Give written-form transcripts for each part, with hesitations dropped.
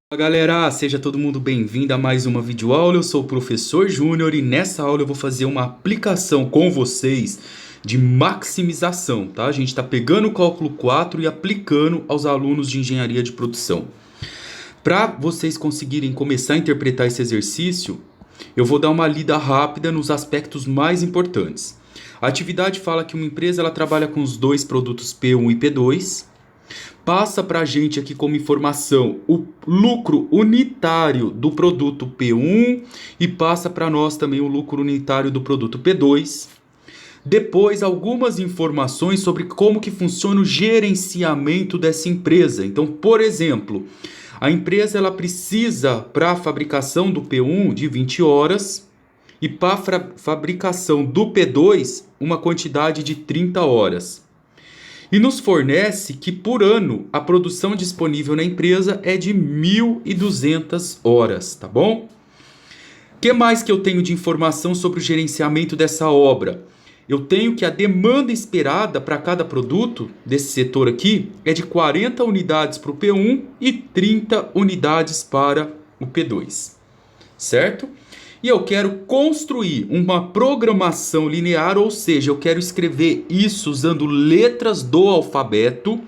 Fala galera, seja todo mundo bem-vindo a mais uma videoaula. Eu sou o professor Júnior e nessa aula eu vou fazer uma aplicação com vocês de maximização, tá? A gente está pegando o cálculo 4 e aplicando aos alunos de engenharia de produção. Para vocês conseguirem começar a interpretar esse exercício, eu vou dar uma lida rápida nos aspectos mais importantes. A atividade fala que uma empresa ela trabalha com os dois produtos P1 e P2. Passa para a gente aqui como informação o lucro unitário do produto P1 e passa para nós também o lucro unitário do produto P2. Depois, algumas informações sobre como que funciona o gerenciamento dessa empresa. Então, por exemplo, a empresa ela precisa para a fabricação do P1 de 20 horas e para a fabricação do P2 uma quantidade de 30 horas. E nos fornece que por ano a produção disponível na empresa é de 1.200 horas, tá bom? O que mais que eu tenho de informação sobre o gerenciamento dessa obra? Eu tenho que a demanda esperada para cada produto desse setor aqui é de 40 unidades para o P1 e 30 unidades para o P2, certo? E eu quero construir uma programação linear, ou seja, eu quero escrever isso usando letras do alfabeto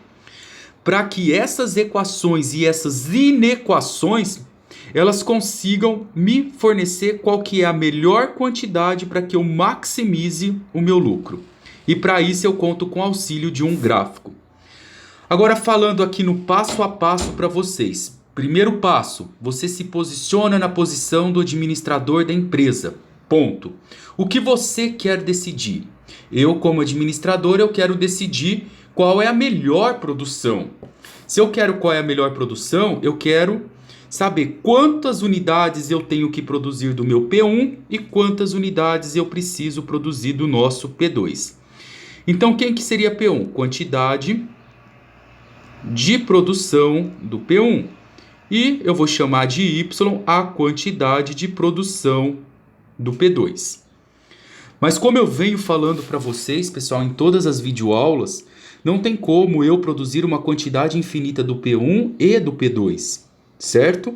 para que essas equações e essas inequações elas consigam me fornecer qual que é a melhor quantidade para que eu maximize o meu lucro. E para isso eu conto com o auxílio de um gráfico. Agora falando aqui no passo a passo para vocês. Primeiro passo, você se posiciona na posição do administrador da empresa. Ponto. O que você quer decidir? Eu, como administrador, eu quero decidir qual é a melhor produção. Se eu quero qual é a melhor produção, eu quero saber quantas unidades eu tenho que produzir do meu P1 e quantas unidades eu preciso produzir do nosso P2. Então, quem que seria P1? Quantidade de produção do P1. E eu vou chamar de Y a quantidade de produção do P2. Mas como eu venho falando para vocês, pessoal, em todas as videoaulas, não tem como eu produzir uma quantidade infinita do P1 e do P2, certo?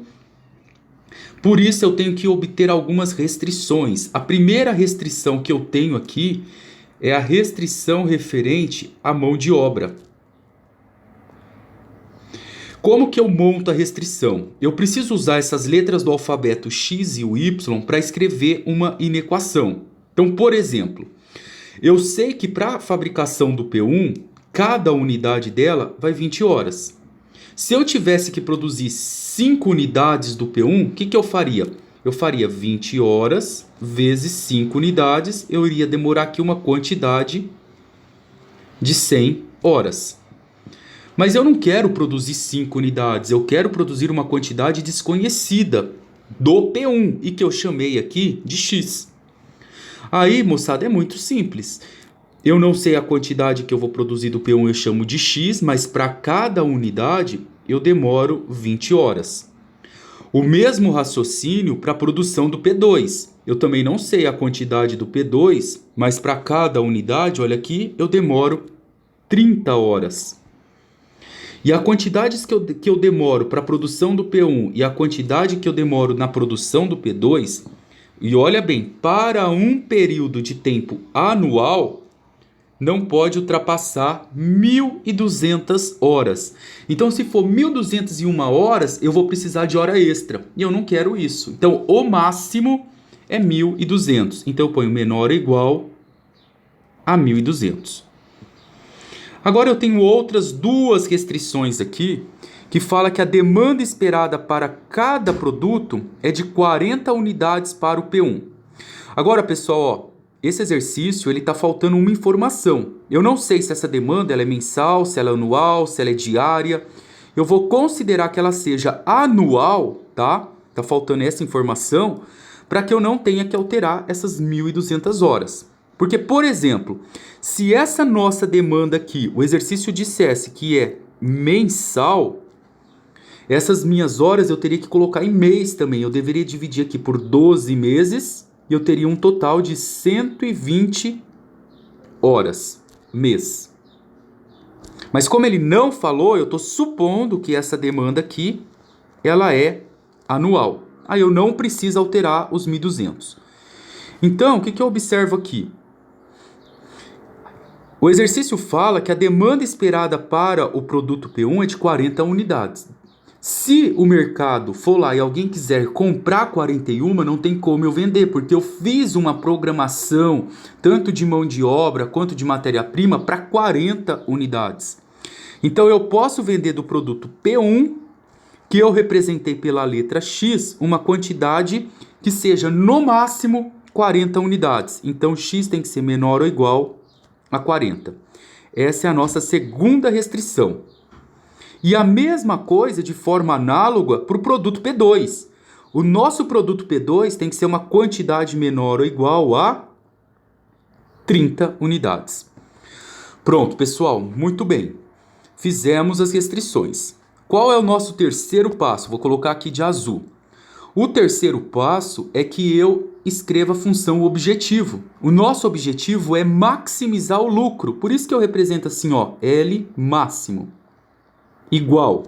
Por isso eu tenho que obter algumas restrições. A primeira restrição que eu tenho aqui é a restrição referente à mão de obra. Como que eu monto a restrição? Eu preciso usar essas letras do alfabeto X e o Y para escrever uma inequação. Então, por exemplo, eu sei que para a fabricação do P1, cada unidade dela vai 20 horas. Se eu tivesse que produzir 5 unidades do P1, o que eu faria? Eu faria 20 horas vezes 5 unidades, eu iria demorar aqui uma quantidade de 100 horas. Mas eu não quero produzir 5 unidades, eu quero produzir uma quantidade desconhecida do P1 e que eu chamei aqui de X. Aí, moçada, é muito simples. Eu não sei a quantidade que eu vou produzir do P1, eu chamo de X, mas para cada unidade eu demoro 20 horas. O mesmo raciocínio para a produção do P2. Eu também não sei a quantidade do P2, mas para cada unidade, olha aqui, eu demoro 30 horas. E a quantidade que eu demoro para a produção do P1 e a quantidade que eu demoro na produção do P2, e olha bem, para um período de tempo anual, não pode ultrapassar 1.200 horas. Então, se for 1.201 horas, eu vou precisar de hora extra. E eu não quero isso. Então, o máximo é 1.200. Então, eu ponho menor ou igual a 1.200. Agora eu tenho outras duas restrições aqui, que fala que a demanda esperada para cada produto é de 40 unidades para o P1. Agora, pessoal, ó, esse exercício ele está faltando uma informação. Eu não sei se essa demanda ela é mensal, se ela é anual, se ela é diária. Eu vou considerar que ela seja anual, tá? Tá faltando essa informação para que eu não tenha que alterar essas 1.200 horas. Porque, por exemplo, se essa nossa demanda aqui, o exercício dissesse que é mensal, essas minhas horas eu teria que colocar em mês também. Eu deveria dividir aqui por 12 meses e eu teria um total de 120 horas mês. Mas como ele não falou, eu estou supondo que essa demanda aqui ela é anual. Aí eu não preciso alterar os 1.200. Então, o que eu observo aqui? O exercício fala que a demanda esperada para o produto P1 é de 40 unidades. Se o mercado for lá e alguém quiser comprar 41, não tem como eu vender, porque eu fiz uma programação, tanto de mão de obra quanto de matéria-prima, para 40 unidades. Então eu posso vender do produto P1, que eu representei pela letra X, uma quantidade que seja no máximo 40 unidades. Então X tem que ser menor ou igual a 40. Essa é a nossa segunda restrição. E a mesma coisa de forma análoga para o produto P2. O nosso produto P2 tem que ser uma quantidade menor ou igual a 30 unidades. Pronto, pessoal, muito bem. Fizemos as restrições. Qual é o nosso terceiro passo? Vou colocar aqui de azul. O terceiro passo é que eu escreva a função objetivo. O nosso objetivo é maximizar o lucro. Por isso que eu represento assim, ó, L máximo igual.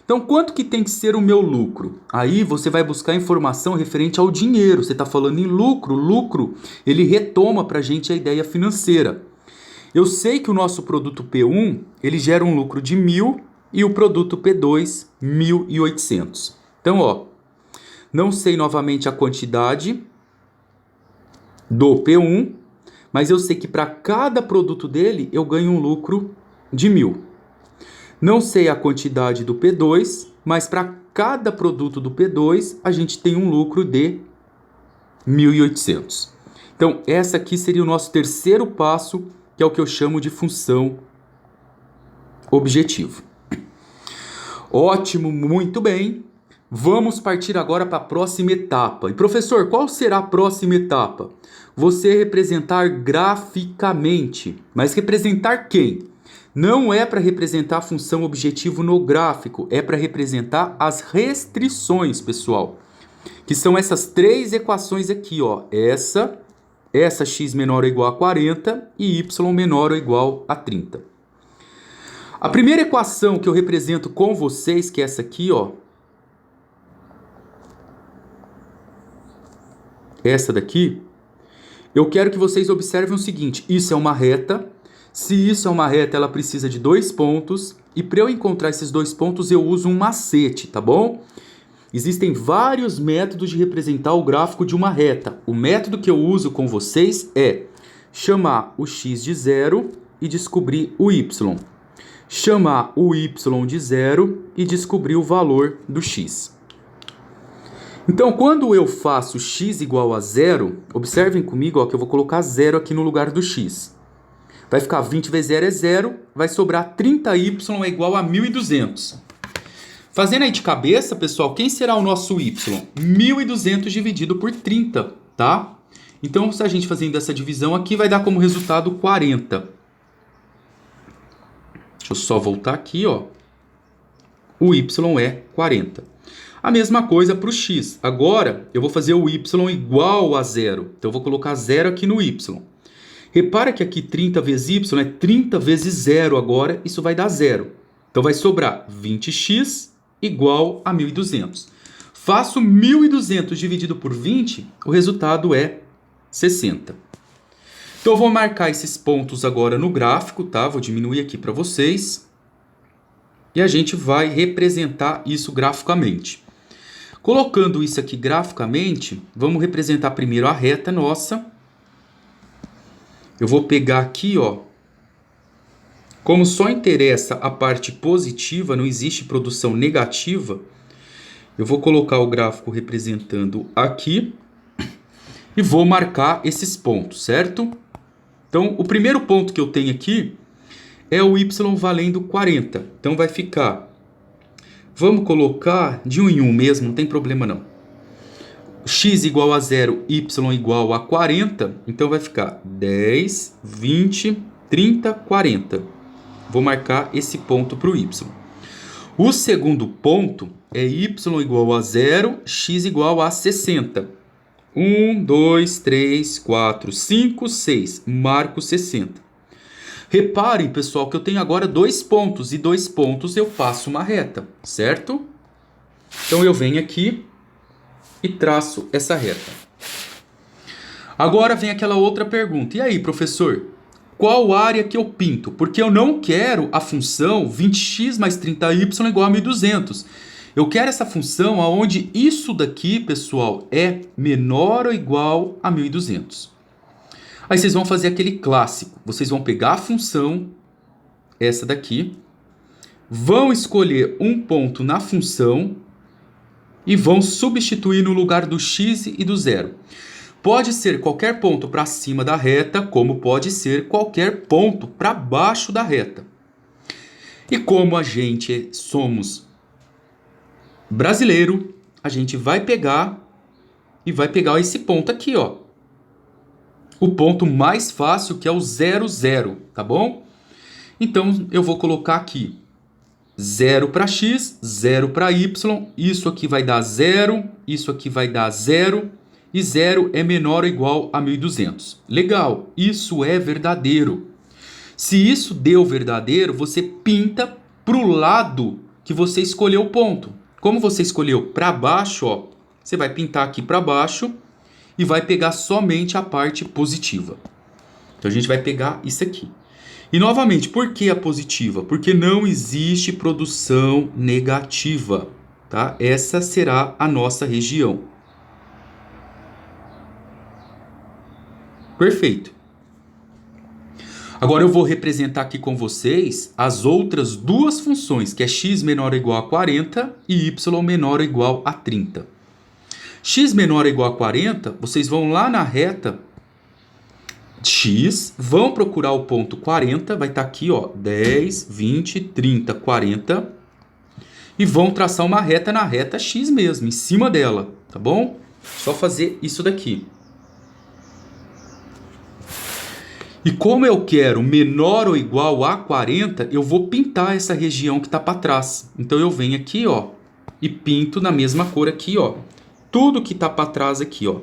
Então, quanto que tem que ser o meu lucro? Aí você vai buscar informação referente ao dinheiro. Você está falando em lucro. Lucro, ele retoma para a gente a ideia financeira. Eu sei que o nosso produto P1, ele gera um lucro de 1.000 e o produto P2, 1.800. Então, ó, não sei novamente a quantidade do P1, mas eu sei que para cada produto dele eu ganho um lucro de 1.000. Não sei a quantidade do P2, mas para cada produto do P2 a gente tem um lucro de 1.800. Então, essa aqui seria o nosso terceiro passo, que é o que eu chamo de função objetivo. Ótimo, muito bem. Vamos partir agora para a próxima etapa. E professor, qual será a próxima etapa? Você representar graficamente. Mas representar quem? Não é para representar a função objetivo no gráfico, é para representar as restrições, pessoal. Que são essas três equações aqui, ó. Essa x menor ou igual a 40 e y menor ou igual a 30. A primeira equação que eu represento com vocês, que é essa aqui, ó. Essa daqui, eu quero que vocês observem o seguinte, isso é uma reta. Se isso é uma reta, ela precisa de 2 pontos. E para eu encontrar esses 2 pontos, eu uso um macete, tá bom? Existem vários métodos de representar o gráfico de uma reta. O método que eu uso com vocês é chamar o x de 0 e descobrir o y. Chamar o y de 0 e descobrir o valor do x. Então, quando eu faço x igual a 0, observem comigo ó, que eu vou colocar 0 aqui no lugar do x. Vai ficar 20 vezes 0 é 0, vai sobrar 30y é igual a 1.200. Fazendo aí de cabeça, pessoal, quem será o nosso y? 1.200 dividido por 30, tá? Então, se a gente fazendo essa divisão aqui, vai dar como resultado 40. Deixa eu só voltar aqui, ó. O y é 40. A mesma coisa para o x. Agora, eu vou fazer o y igual a 0. Então, eu vou colocar 0 aqui no y. Repara que aqui 30 vezes y é 30 vezes 0 agora, isso vai dar 0. Então vai sobrar 20x igual a 1.200. Faço 1.200 dividido por 20, o resultado é 60. Então eu vou marcar esses pontos agora no gráfico, tá? Vou diminuir aqui para vocês. E a gente vai representar isso graficamente. Colocando isso aqui graficamente, vamos representar primeiro a reta nossa. Eu vou pegar aqui, ó, como só interessa a parte positiva, não existe produção negativa, eu vou colocar o gráfico representando aqui e vou marcar esses pontos, certo? Então, o primeiro ponto que eu tenho aqui é o y valendo 40. Então, vai ficar, vamos colocar de 1 em 1 mesmo, não tem problema não. X igual a 0, y igual a 40, então vai ficar 10, 20, 30, 40. Vou marcar esse ponto para o y. O segundo ponto é y igual a 0, x igual a 60. 1, 2, 3, 4, 5, 6. Marco 60. Reparem, pessoal, que eu tenho agora 2 pontos. E 2 pontos eu faço uma reta, certo? Então eu venho aqui e traço essa reta. Agora vem aquela outra pergunta. E aí, professor? Qual área que eu pinto? Porque eu não quero a função 20x mais 30y igual a 1200. Eu quero essa função onde isso daqui, pessoal, é menor ou igual a 1200. Aí vocês vão fazer aquele clássico. Vocês vão pegar a função, essa daqui, vão escolher um ponto na função e vão substituir no lugar do x e do zero. Pode ser qualquer ponto para cima da reta, como pode ser qualquer ponto para baixo da reta. E como a gente somos brasileiro, a gente vai pegar esse ponto aqui, ó. O ponto mais fácil, que é o 0, 0, tá bom? Então eu vou colocar aqui 0 para x, 0 para y, isso aqui vai dar 0, isso aqui vai dar 0, e 0 é menor ou igual a 1200. Legal, isso é verdadeiro. Se isso deu verdadeiro, você pinta para o lado que você escolheu o ponto. Como você escolheu para baixo, ó, você vai pintar aqui para baixo e vai pegar somente a parte positiva. Então a gente vai pegar isso aqui. E novamente, por que a positiva? Porque não existe produção negativa, tá? Essa será a nossa região. Perfeito. Agora eu vou representar aqui com vocês as outras duas funções, que é x menor ou igual a 40 e y menor ou igual a 30. X menor ou igual a 40, vocês vão lá na reta x, vão procurar o ponto 40, vai estar aqui, ó, 10, 20, 30, 40, e vão traçar uma reta na reta x mesmo, em cima dela, tá bom? Só fazer isso daqui. E como eu quero menor ou igual a 40, eu vou pintar essa região que está para trás. Então eu venho aqui, ó, e pinto na mesma cor aqui, ó. Tudo que está para trás aqui, ó.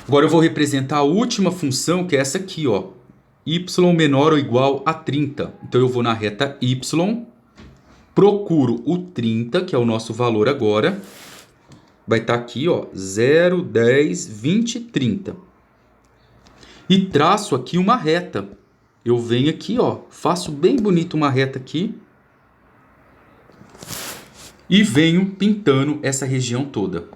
Agora eu vou representar a última função, que é essa aqui, ó. Y menor ou igual a 30. Então eu vou na reta y, procuro o 30, que é o nosso valor agora. Vai estar aqui, ó, 0, 10, 20, 30. E traço aqui uma reta. Eu venho aqui, ó, faço bem bonito uma reta aqui. E venho pintando essa região toda.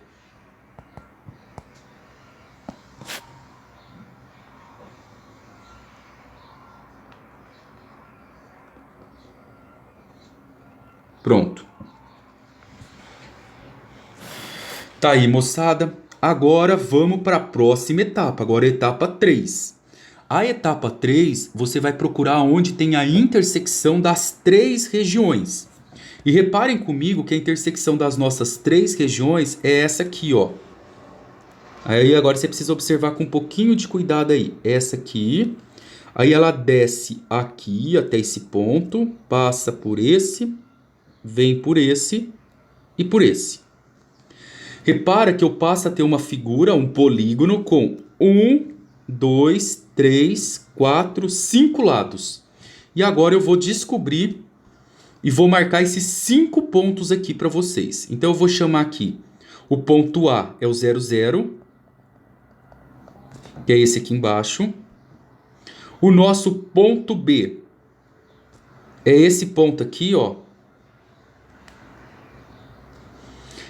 Pronto. Tá aí, moçada. Agora vamos para a próxima etapa. Agora a etapa 3. A etapa 3, você vai procurar onde tem a intersecção das três regiões. E reparem comigo que a intersecção das nossas três regiões é essa aqui, ó. Aí agora você precisa observar com um pouquinho de cuidado aí. Essa aqui. Aí ela desce aqui até esse ponto, passa por esse, vem por esse e por esse. Repara que eu passo a ter uma figura, um polígono com 1, 2, 3, 4, 5 lados. E agora eu vou descobrir e vou marcar esses 5 pontos aqui para vocês. Então eu vou chamar aqui, o ponto A é o 0, 0, que é esse aqui embaixo. O nosso ponto B é esse ponto aqui, ó,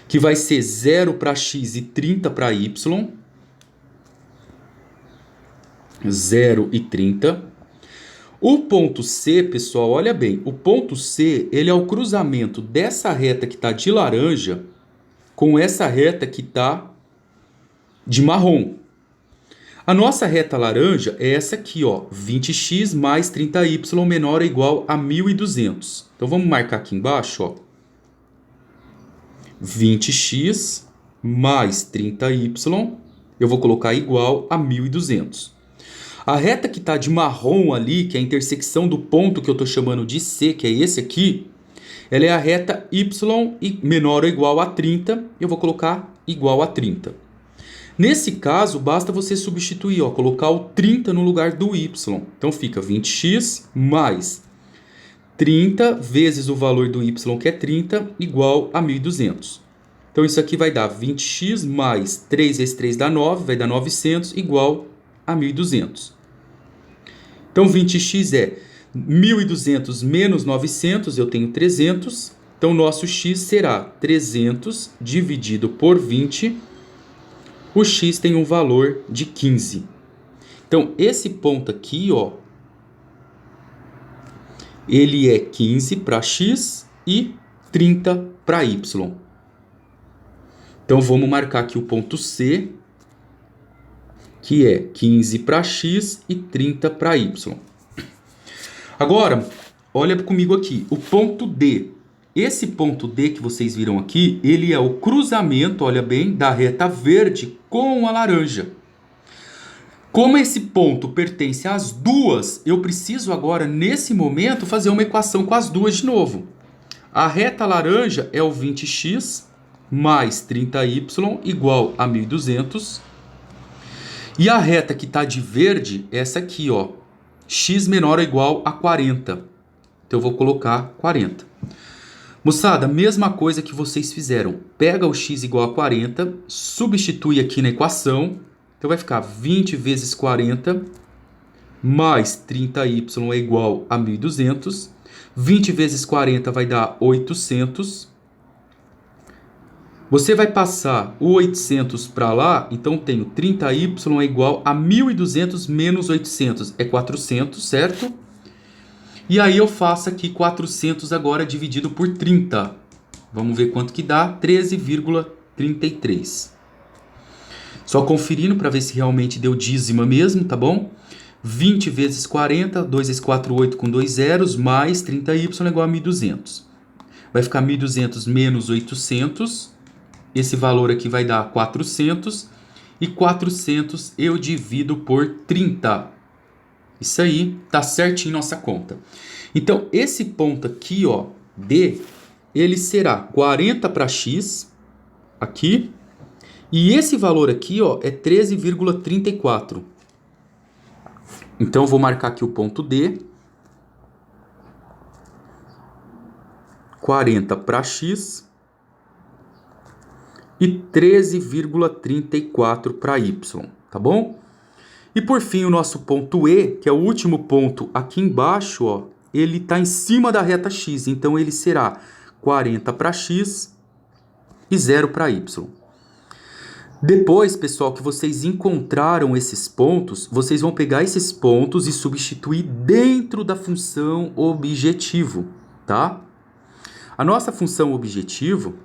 que vai ser 0 para x e 30 para y. 0 e 30. O ponto C, pessoal, olha bem. O ponto C, ele é o cruzamento dessa reta que está de laranja com essa reta que está de marrom. A nossa reta laranja é essa aqui, ó, 20x mais 30y menor ou igual a 1200. Então vamos marcar aqui embaixo, ó. 20x mais 30y, eu vou colocar igual a 1200. A reta que está de marrom ali, que é a intersecção do ponto que eu estou chamando de C, que é esse aqui, ela é a reta y menor ou igual a 30, eu vou colocar igual a 30. Nesse caso, basta você substituir, ó, colocar o 30 no lugar do y. Então fica 20x mais 30 vezes o valor do y, que é 30, igual a 1.200. Então, isso aqui vai dar 20x mais 3 vezes 3 dá 9, vai dar 900, igual a 1.200. Então, 20x é 1.200 menos 900, eu tenho 300. Então, nosso x será 300 dividido por 20. O x tem um valor de 15. Então, esse ponto aqui, ó, ele é 15 para x e 30 para y. Então, vamos marcar aqui o ponto C, que é 15 para x e 30 para y. Agora, olha comigo aqui, o ponto D. Esse ponto D que vocês viram aqui, ele é o cruzamento, olha bem, da reta verde com a laranja. Como esse ponto pertence às duas, eu preciso agora, nesse momento, fazer uma equação com as duas de novo. A reta laranja é o 20x mais 30y igual a 1.200. E a reta que está de verde é essa aqui, ó, x menor ou igual a 40. Então, eu vou colocar 40. Moçada, mesma coisa que vocês fizeram. Pega o x igual a 40, substitui aqui na equação. Então, vai ficar 20 vezes 40 mais 30y é igual a 1.200. 20 vezes 40 vai dar 800. Você vai passar o 800 para lá, então tenho 30y é igual a 1.200 menos 800, é 400, certo? E aí eu faço aqui 400 agora dividido por 30. Vamos ver quanto que dá, 13,33. Só conferindo para ver se realmente deu dízima mesmo, tá bom? 20 vezes 40, 2 vezes 4, 8 com 2 zeros, mais 30y é igual a 1.200. Vai ficar 1.200 menos 800. Esse valor aqui vai dar 400. E 400 eu divido por 30. Isso aí, tá certinho nossa conta. Então, esse ponto aqui, ó, D, ele será 40 para x, aqui. E esse valor aqui, ó, é 13,34. Então, eu vou marcar aqui o ponto D. 40 para x e 13,34 para y, tá bom? E por fim, o nosso ponto E, que é o último ponto aqui embaixo, ó, ele está em cima da reta x, então ele será 40 para x e 0 para y. Depois, pessoal, que vocês encontraram esses pontos, vocês vão pegar esses pontos e substituir dentro da função objetivo, tá? A nossa função objetivo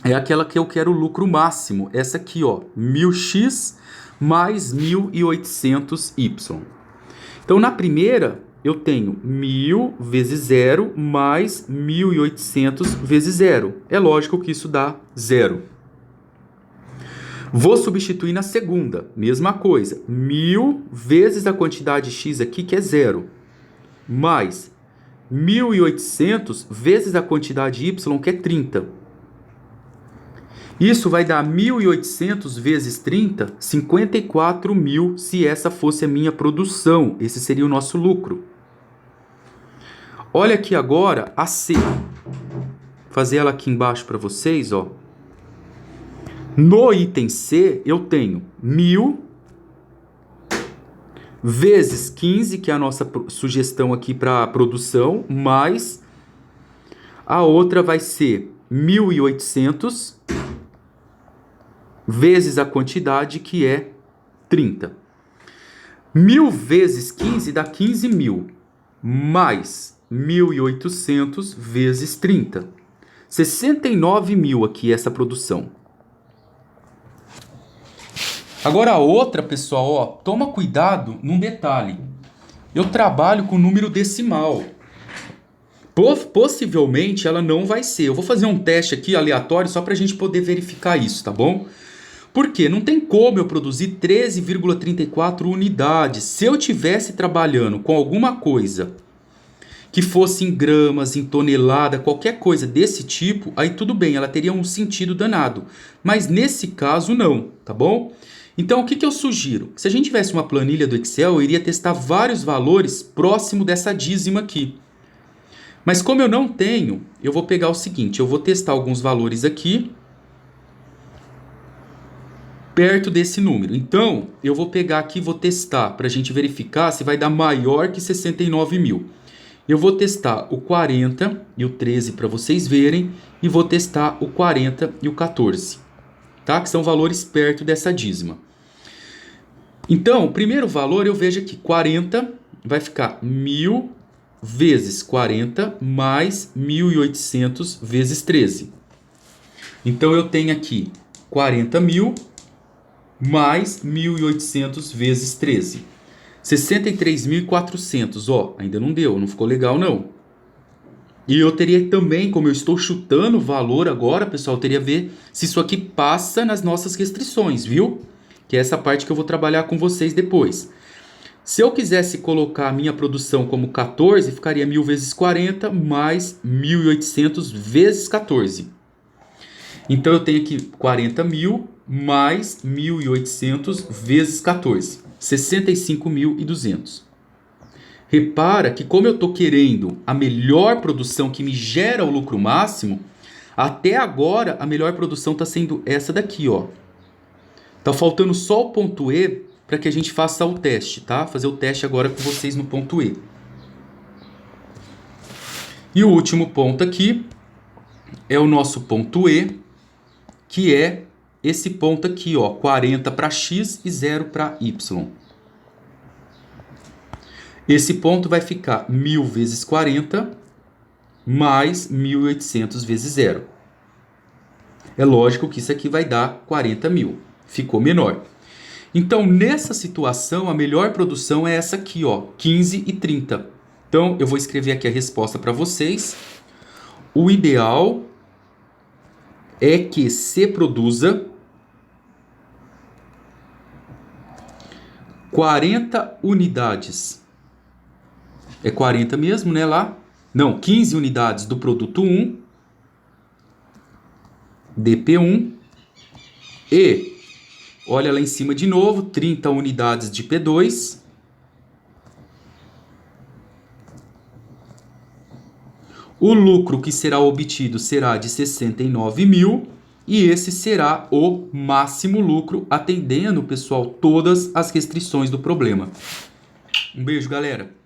é aquela que eu quero o lucro máximo, essa aqui, ó, 1000x mais 1800y. Então, na primeira, eu tenho 1000 vezes 0 mais 1800 vezes 0. É lógico que isso dá 0. Vou substituir na segunda, mesma coisa. 1000 vezes a quantidade x aqui, que é 0, mais 1800 vezes a quantidade y, que é 30. Isso vai dar 1.800 vezes 30, 54.000, se essa fosse a minha produção. Esse seria o nosso lucro. Olha aqui agora a C. Vou fazer ela aqui embaixo para vocês, ó. No item C, eu tenho 1.000 vezes 15, que é a nossa sugestão aqui para a produção, mais a outra vai ser 1.800 vezes a quantidade, que é 30. 1000 vezes 15 dá 15.000, mais 1.800 vezes 30. 69.000 aqui essa produção. Agora a outra, pessoal, ó, toma cuidado num detalhe. Eu trabalho com número decimal. Possivelmente ela não vai ser. Eu vou fazer um teste aqui aleatório só para a gente poder verificar isso, tá bom? Porque não tem como eu produzir 13,34 unidades. Se eu tivesse trabalhando com alguma coisa que fosse em gramas, em tonelada, qualquer coisa desse tipo, aí tudo bem, ela teria um sentido danado. Mas nesse caso não, tá bom? Então o que eu sugiro? Se a gente tivesse uma planilha do Excel, eu iria testar vários valores próximo dessa dízima aqui. Mas como eu não tenho, eu vou pegar o seguinte, eu vou testar alguns valores aqui perto desse número. Então, eu vou pegar aqui e vou testar para a gente verificar se vai dar maior que 69 mil. Eu vou testar o 40 e o 13 para vocês verem e vou testar o 40 e o 14, tá? Que são valores perto dessa dízima. Então, o primeiro valor eu vejo aqui, 40 vai ficar 1.000 vezes 40 mais 1.800 vezes 13. Então, eu tenho aqui 40 mil mais 1.800 vezes 13. 63.400, ó, ainda não deu, não ficou legal não. E eu teria também, como eu estou chutando o valor agora, pessoal, eu teria que ver se isso aqui passa nas nossas restrições, viu? Que é essa parte que eu vou trabalhar com vocês depois. Se eu quisesse colocar a minha produção como 14, ficaria 1.000 vezes 40 mais 1.800 vezes 14. Então eu tenho aqui 40 mil mais 1.800 vezes 14. 65.200. Repara que como eu estou querendo a melhor produção que me gera o lucro máximo, até agora a melhor produção está sendo essa daqui, ó. Tá faltando só o ponto E para que a gente faça o teste, tá? Fazer o teste agora com vocês no ponto E. E o último ponto aqui é o nosso ponto E, que é esse ponto aqui, ó, 40 para X e 0 para Y. Esse ponto vai ficar 1.000 vezes 40 mais 1.800 vezes 0. É lógico que isso aqui vai dar 40 mil. Ficou menor. Então, nessa situação, a melhor produção é essa aqui, ó, 15 e 30. Então, eu vou escrever aqui a resposta para vocês. O ideal é que se produza 40 unidades. É 40 mesmo, né, lá? Não, 15 unidades do produto 1, DP1, e, olha lá em cima de novo, 30 unidades de P2, o lucro que será obtido será de 69 mil, e esse será o máximo lucro, atendendo, pessoal, todas as restrições do problema. Um beijo, galera!